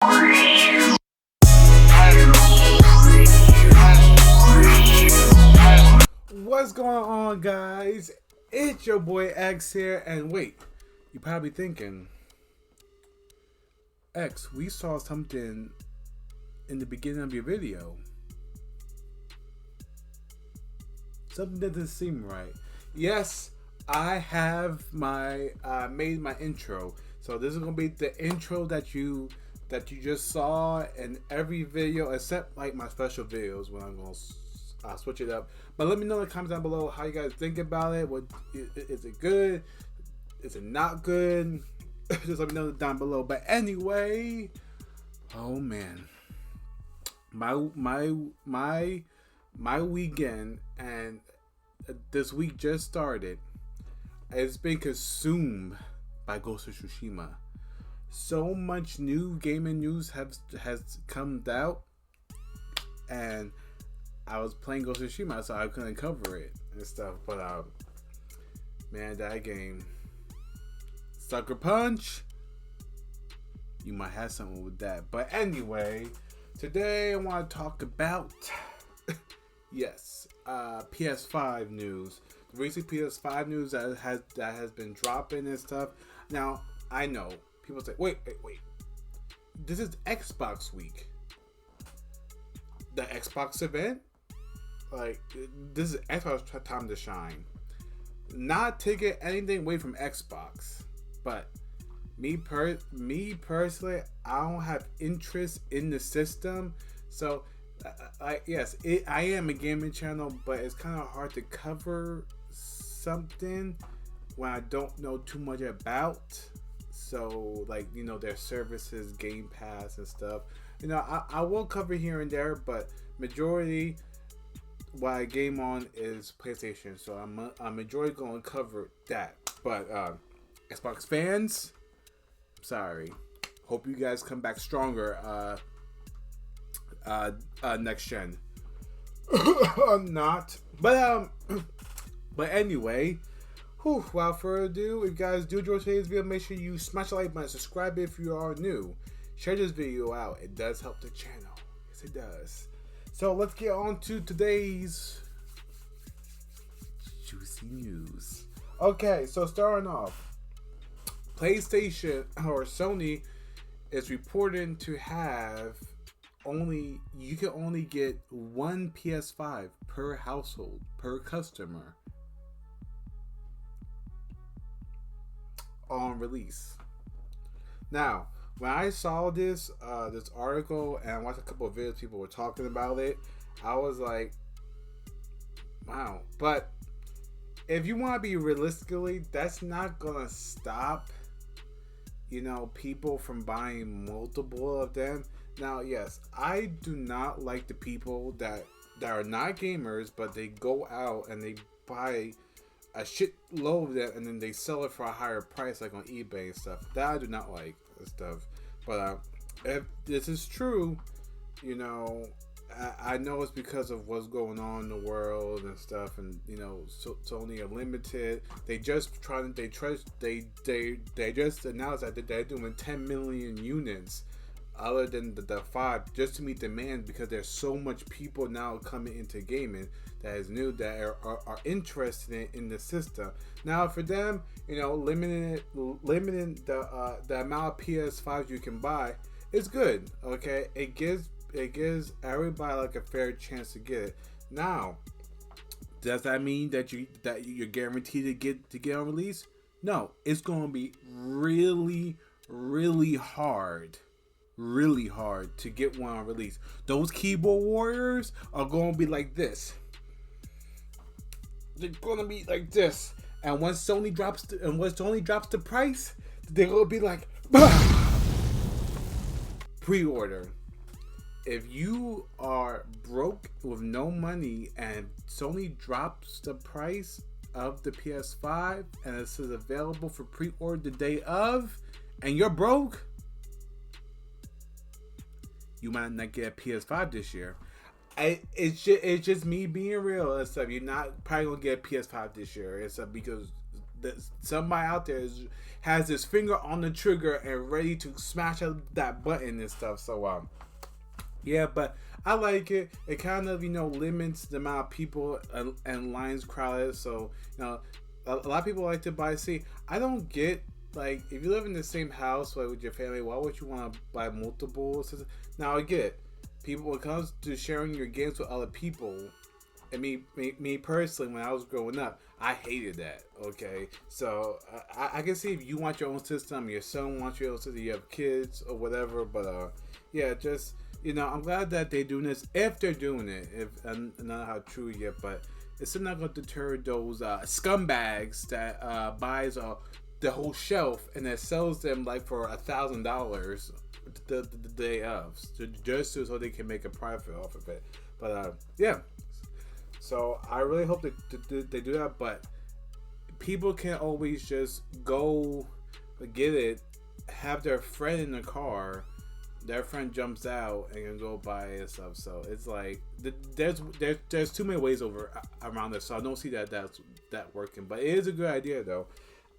What's going on, guys? It's your boy X here, and wait, you're probably thinking, X, we saw something in the beginning of your video. Something that doesn't seem right. Yes, I have made my intro. So this is gonna be the intro that you just saw in every video, except like my special videos when I'm gonna switch it up. But let me know in the comments down below how you guys think about it. What is it good? Is it not good? Just let me know down below. But anyway, oh man, my weekend and this week just started. It's been consumed by Ghost of Tsushima. So much new gaming news has come out, and I was playing Ghost of Tsushima, so I couldn't cover it and stuff. But man, that game, Sucker Punch, you might have something with that. But anyway, today I want to talk about yes, PS5 news. The recent PS5 news that has been dropping and stuff. Now I know people say, wait, this is Xbox week. The Xbox event. Like, this is Xbox time to shine. Not taking anything away from Xbox, but me personally, I don't have interest in the system. So, yes, I am a gaming channel, but it's kind of hard to cover something when I don't know too much about. So, like, you know, their services, Game Pass and stuff. You know, I will cover here and there, but majority what I game on is PlayStation, so I'm majority going to cover that. But Xbox fans, sorry. Hope you guys come back stronger next gen. Not, but anyway, without further ado, if you guys do enjoy today's video, make sure you smash the like button, subscribe if you are new, share this video out. It does help the channel. Yes, it does. So let's get on to today's juicy news. Okay, so starting off, PlayStation or Sony is reporting to have you can only get one PS5 per household, per customer on release. Now, when I saw this article and I watched a couple of videos, people were talking about it, I was like, wow. But if you want to be realistically, that's not gonna stop, you know, people from buying multiple of them. Now, yes, I do not like the people that are not gamers, but they go out and they buy a shitload of them and then they sell it for a higher price, like on eBay and stuff. That I do not like and stuff. But if this is true, you know, I know it's because of what's going on in the world and stuff, and you know, Sony are limited. They just announced that they're doing 10 million units, other than the 5, just to meet demand, because there's so much people now coming into gaming that is new, that are interested in the system. Now for them, you know, limiting the amount of PS5s you can buy is good. Okay, it gives everybody like a fair chance to get it. Now, does that mean that you're guaranteed to get on release? No, it's going to be really hard to get one on release. Those keyboard warriors are going to be like this. They're going to be like this. And once Sony drops the price, they're going to be like, bah! Pre-order. If you are broke with no money and Sony drops the price of the PS5 and it says available for pre-order the day of, and you're broke, you might not get a PS5 this year. It's just me being real and stuff. You're not probably gonna get a PS5 this year and stuff, because somebody out there has his finger on the trigger and ready to smash up that button and stuff. So yeah, but I like it. It kind of limits the amount of people and lines crowded. So a lot of people like to buy. See, I don't get, like, if you live in the same house, like, with your family, why would you want to buy multiple systems? Now I get it. People, when it comes to sharing your games with other people, and me personally, when I was growing up, I hated that. Okay, so I can see if you want your own system, your son wants your own system, you have kids or whatever. But yeah, just I'm glad that they're doing this. If they're doing it, if I'm not how true yet, but it's still not going to deter those scumbags that buys the whole shelf and then sells them like for $1,000 the day of, just so they can make a profit off of it. But yeah, so I really hope they do that. But people can't always just go get it, have their friend in the car, their friend jumps out and can go buy it and stuff. So it's like there's too many ways around this. So I don't see that working. But it is a good idea though.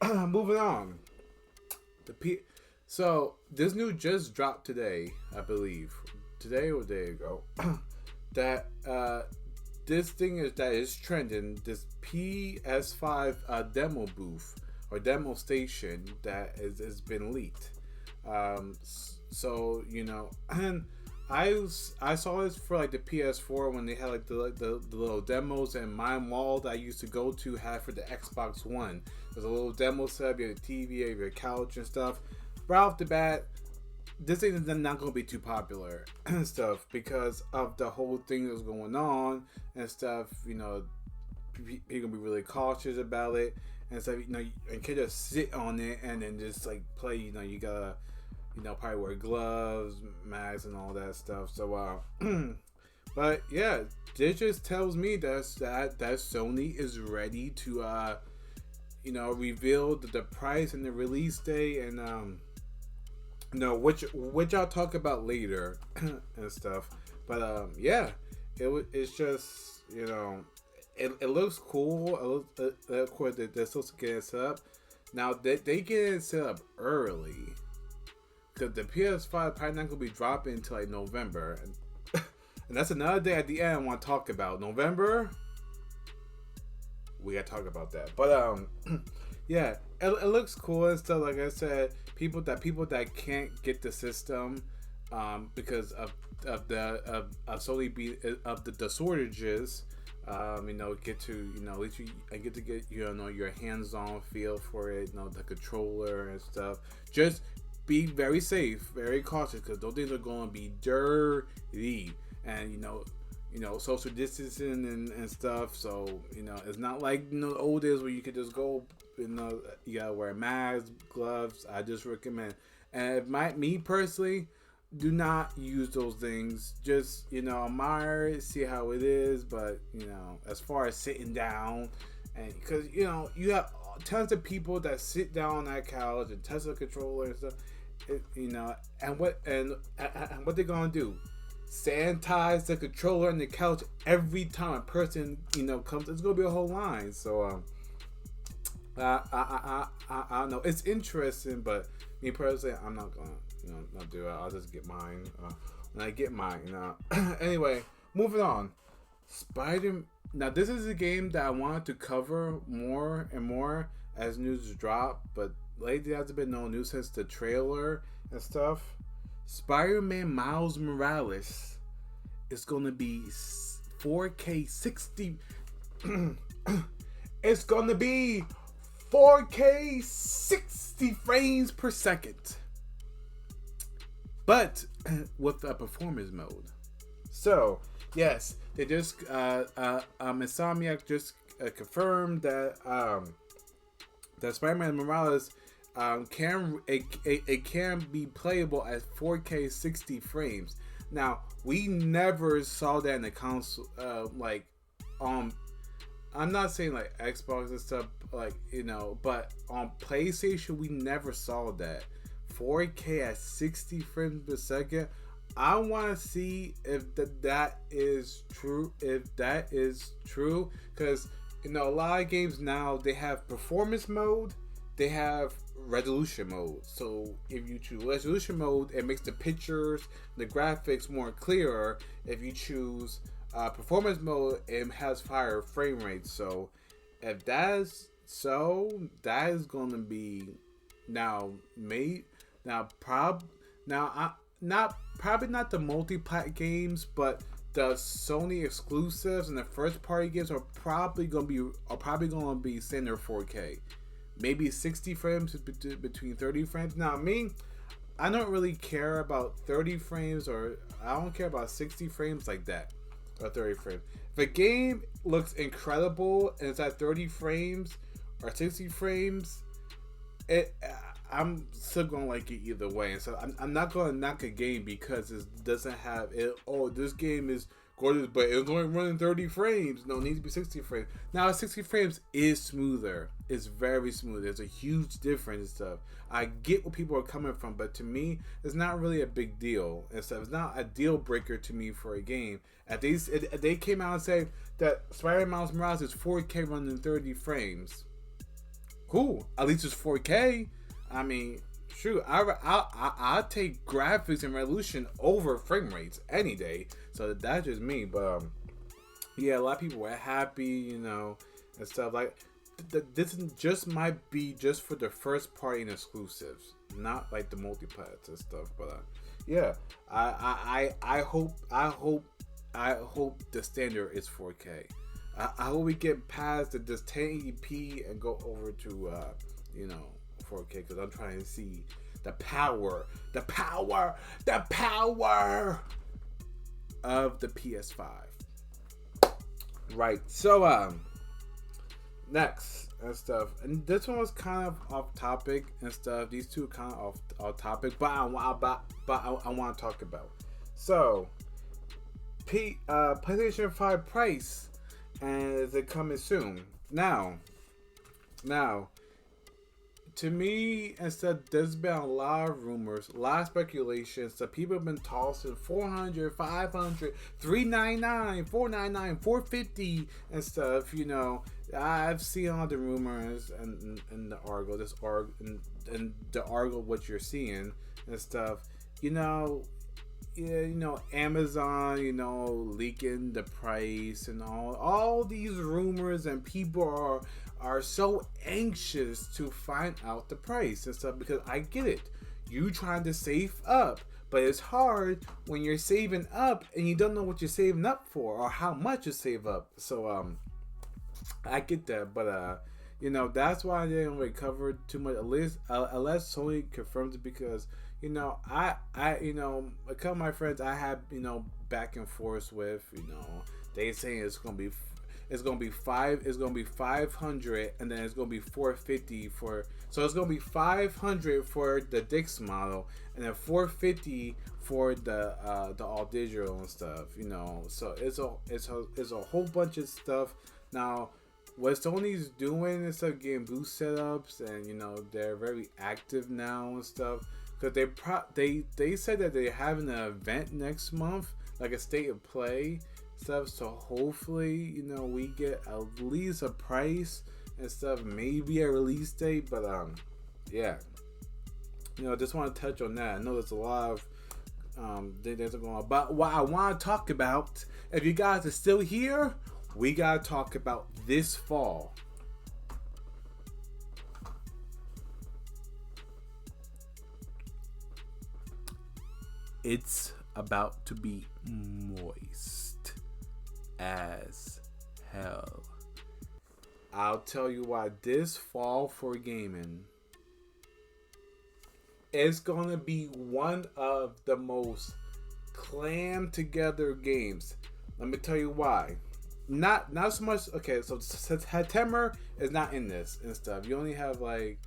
Moving on. So this news just dropped today, I believe, today or a day ago. That this thing is trending. This PS5 demo booth or demo station that has been leaked. So and I saw this for like the PS4 when they had like the little demos, and my mall that I used to go to had for the Xbox One. There's a little demo set, you have a TV, you have your couch and stuff. Right off the bat, this thing is not going to be too popular and stuff because of the whole thing that's going on and stuff. You're going to be really cautious about it and stuff. You can't just sit on it and then just like play. You gotta probably wear gloves, masks, and all that stuff. So, but yeah, this just tells me that Sony is ready to, reveal the price and the release day, and which I'll talk about later and stuff. But yeah, it's just it looks cool. Of course, they're supposed to get it set up. Now they get it set up early. Because the PS5 probably not going to be dropping until like November. And that's another day at the end I want to talk about. November, we got to talk about that. But yeah, it looks cool and stuff. Like I said, people that can't get the system because of the shortages, get to at least get to get your hands-on feel for it, the controller and stuff. Just be very safe, very cautious, because those things are going to be dirty, and social distancing and stuff. So it's not like the old days where you could just go. You gotta wear masks, gloves. I just recommend. And me personally, do not use those things. Just admire it, see how it is. But as far as sitting down, and because you have tons of people that sit down on that couch and touch the controller and stuff. And what they're gonna do? Sanitize the controller and the couch every time a person comes. It's gonna be a whole line. So I don't know. It's interesting, but me personally, I'm not gonna not do it. I'll just get mine when I get mine. Anyway, moving on. Now this is a game that I wanted to cover more and more as news drop, but lately there hasn't been no news since the trailer and stuff. Spider-Man Miles Morales is gonna be 4K 60. It's gonna be 4K 60 frames per second, but with a performance mode. So yes, they just Insomniac just confirmed that that Spider-Man Morales can be playable at 4K 60 frames. Now we never saw that in the console. I'm not saying like Xbox and stuff, but on PlayStation we never saw that 4K at 60 frames per second. I want to see if that is true. If that is true, because A lot of games now they have performance mode, they have resolution mode. So if you choose resolution mode, it makes the pictures, the graphics more clearer. If you choose performance mode, it has higher frame rates. So if that's so, that is going to be now made now not probably not the multi-plat games, but the Sony exclusives and the first party games are probably gonna be standard 4K, maybe 60 frames between 30 frames. Now, I don't really care about 30 frames, or I don't care about 60 frames like that, or 30 frames. If a game looks incredible and it's at 30 frames or 60 frames, I'm still gonna like it either way. And so I'm not gonna knock a game because it doesn't have it. Oh, this game is gorgeous, but it's only running 30 frames. No, it needs to be 60 frames. Now, 60 frames is smoother. It's very smooth. There's a huge difference and stuff. I get where people are coming from, but to me, it's not really a big deal and stuff. It's not a deal breaker to me for a game. If they came out and say that Spider-Man Miles Morales is 4K running 30 frames, cool. At least it's 4K. I mean, shoot, I'll take graphics and resolution over frame rates any day. So that's just me. But yeah, a lot of people were happy, and stuff like. This just might be just for the first party and exclusives, not like the multiplats and stuff. But yeah, I hope the standard is 4K. I hope we get past this 1080p and go over to 4K, because I'm trying to see the power of the PS5. Right. So next and stuff, and this one was kind of off topic and stuff. These two kind of off topic, but I want to talk about. So, PlayStation 5 price, and is it coming soon? Now, to me, instead, there's been a lot of rumors, a lot of speculations that people have been tossing 400, 500, 399, 499, 450 and stuff. I've seen all the rumors and the article, and the article what you're seeing and stuff. Amazon, leaking the price and all these rumors, and people are so anxious to find out the price and stuff, because I get it. You trying to save up, but it's hard when you're saving up and you don't know what you're saving up for or how much you save up. So I get that, but that's why I didn't really cover too much, unless Sony confirms it, because I a couple of my friends I have back and forth with, they saying it's gonna be 500, and then it's gonna be 450 so it's gonna be 500 for the Dix model, and then 450 for the all digital and stuff. So it's a whole bunch of stuff. Now, what Sony's doing is getting booth setups, and they're very active now and stuff, because they said that they're having an event next month, like a state of play stuff. So hopefully, we get at least a price and stuff, maybe a release date. But yeah, just want to touch on that. I know there's a lot of things going on, but what I want to talk about, if you guys are still here, we gotta talk about this fall. It's about to be moist as hell. I'll tell you why. This fall for gaming, it's gonna be one of the most clammed together games. Let me tell you why. Not so much. Okay, so September is not in this and stuff. You only have like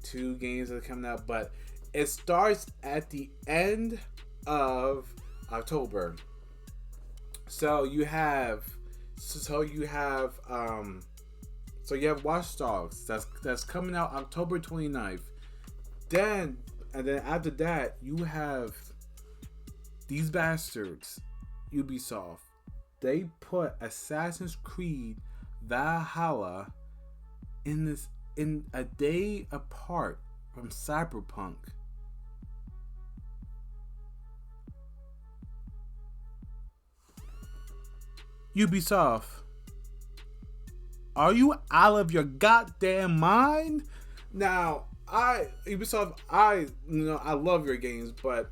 2 games that are coming out, but it starts at the end of October. So you have Watch Dogs that's coming out October 29th. And then after that, you have these bastards, Ubisoft. They put Assassin's Creed Valhalla in a day apart from Cyberpunk. Ubisoft, are you out of your goddamn mind? Now, Ubisoft, I love your games, but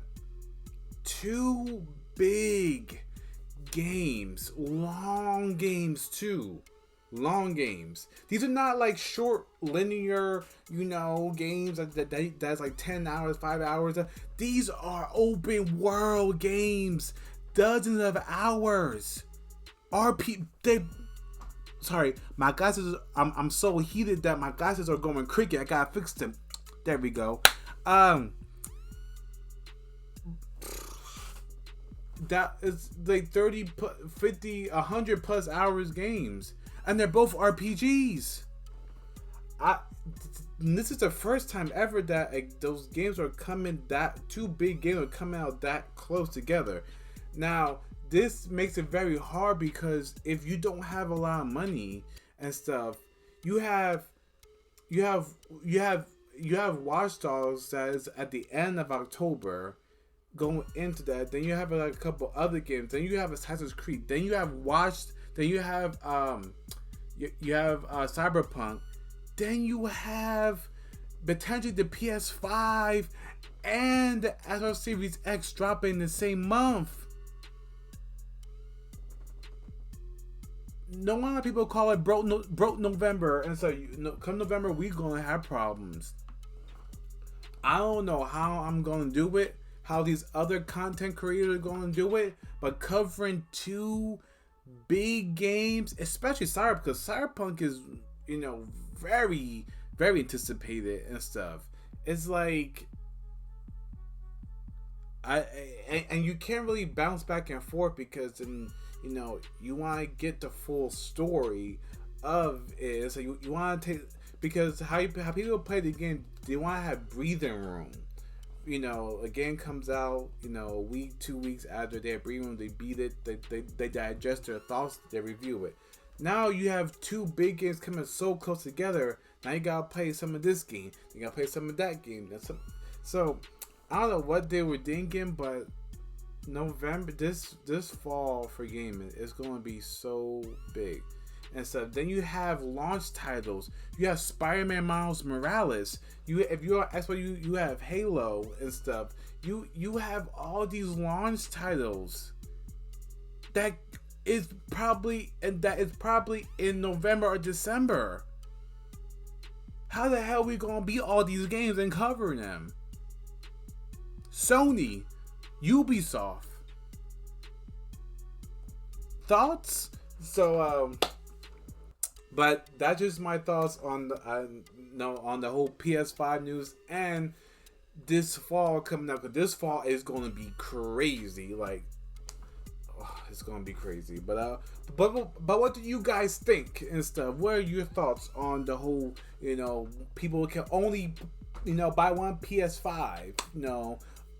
two big games, long games too. Long games. These are not like short linear, games that's like 10 hours, 5 hours. These are open world games, dozens of hours. Sorry, my glasses. I'm so heated that my glasses are going crooked. I gotta fix them. There we go. That is like 30, 50, 100 plus hours games, and they're both RPGs. This is the first time ever that those games are coming, that two big games are coming out that close together. Now, this makes it very hard because if you don't have a lot of money and stuff, you have Watch Dogs that is at the end of October going into that. Then you have like a couple other games. Then you have Assassin's Creed. Then you have Cyberpunk. Then you have potentially the PS5 and the Xbox Series X dropping the same month. No wonder people call it broke November, and so come November we gonna have problems. I don't know how I'm gonna do it, how these other content creators are gonna do it, but covering two big games, especially Cyberpunk, because Cyberpunk is very, very anticipated and stuff. It's like and you can't really bounce back and forth because you want to get the full story of it. So you want to take, because how people play the game, they want to have breathing room. A game comes out, a week, 2 weeks after they have breathing room, they beat it, they digest their thoughts, they review it. Now you have two big games coming so close together. Now you gotta play some of this game, you gotta play some of that game. So I don't know what they were thinking, but November, this fall for gaming is going to be so big and stuff. Then you have launch titles. You have Spider-Man Miles Morales. If you're Xbox, you have Halo and stuff. You have all these launch titles that is probably in November or December. How the hell are we gonna beat all these games and cover them? Sony, Ubisoft, thoughts? So, but that's just my thoughts on the whole PS5 news and this fall coming up. Because this fall is going to be crazy. Like, it's going to be crazy. But what do you guys think and stuff? What are your thoughts on the whole? People can only buy one PS5.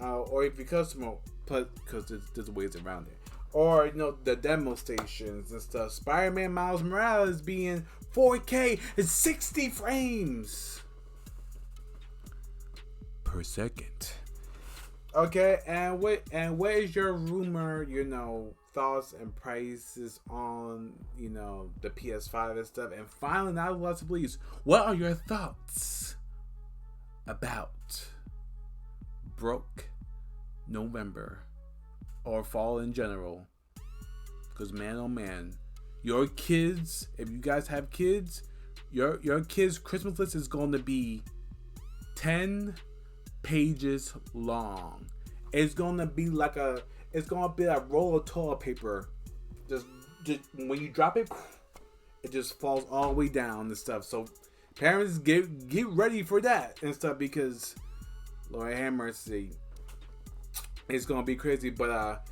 Or if you customer, because there's ways around it. Or the demo stations and stuff. Spider-Man Miles Morales being 4K and 60 frames per second. Okay, and what is your rumor, thoughts and prices on the PS5 and stuff? And finally, not last but least, what are your thoughts about broke November or fall in general? Because man, oh man, your kids, if you guys have kids, your kids' Christmas list is going to be 10 pages long. It's going to be like a roll of toilet paper. Just when you drop it, it just falls all the way down and stuff. So parents, get ready for that and stuff, because Lord have mercy, it's gonna be crazy. But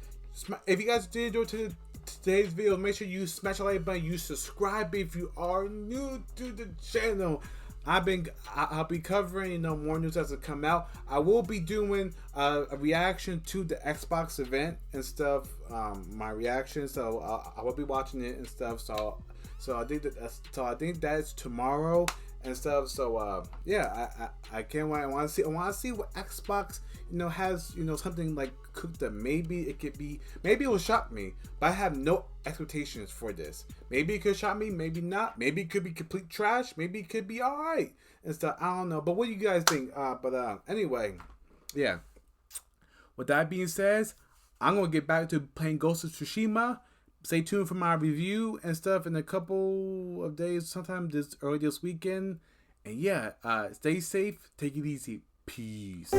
if you guys did enjoy today's video, make sure you smash the like button, you subscribe if you are new to the channel. I'll be covering more news as it come out. I will be doing a reaction to the Xbox event and stuff, my reaction. So I will be watching it and stuff. So So I think that's tomorrow and stuff. So yeah, I can't wait. I want to see what Xbox has something like cooked up. Maybe it could be. Maybe it will shock me. But I have no expectations for this. Maybe it could shock me. Maybe not. Maybe it could be complete trash. Maybe it could be all right and stuff. I don't know. But what do you guys think? But anyway, yeah. With that being said, I'm gonna get back to playing Ghost of Tsushima. Stay tuned for my review and stuff in a couple of days, sometime early this weekend. And yeah, stay safe, take it easy, peace.